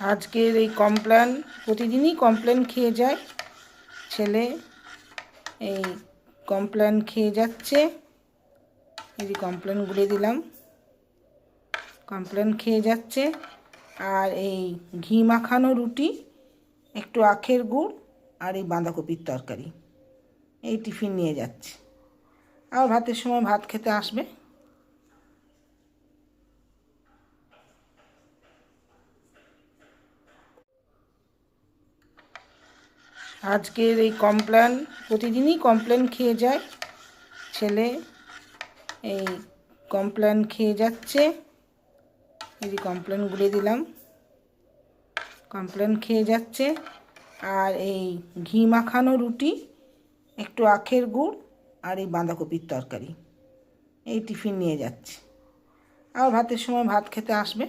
আজকের এই কমপ্লেন প্রতিদিনই কমপ্লেন খেয়ে যায় ছেলে। এই কমপ্লেন খেয়ে যাচ্ছে। এই যে কমপ্লেন গুলে দিলাম, কমপ্লেন খেয়ে যাচ্ছে। আর এই ঘি মাখানো রুটি, একটু আখের গুড় আর এই বাঁধাকপির তরকারি, এই টিফিন নিয়ে যাচ্ছে। আর ভাতের সময় ভাত খেতে আসবে। আজকের এই কমপ্লেন প্রতিদিনই কমপ্লেন খেয়ে যায় ছেলে। এই কমপ্লেন খেয়ে যাচ্ছে। এই যে কমপ্লেন গুলে দিলাম, কমপ্লেন খেয়ে যাচ্ছে। আর এই ঘি মাখানো রুটি, একটু আখের গুড় আর এই বাঁধাকপির তরকারি, এই টিফিন নিয়ে যাচ্ছে। আর ভাতের সময় ভাত খেতে আসবে।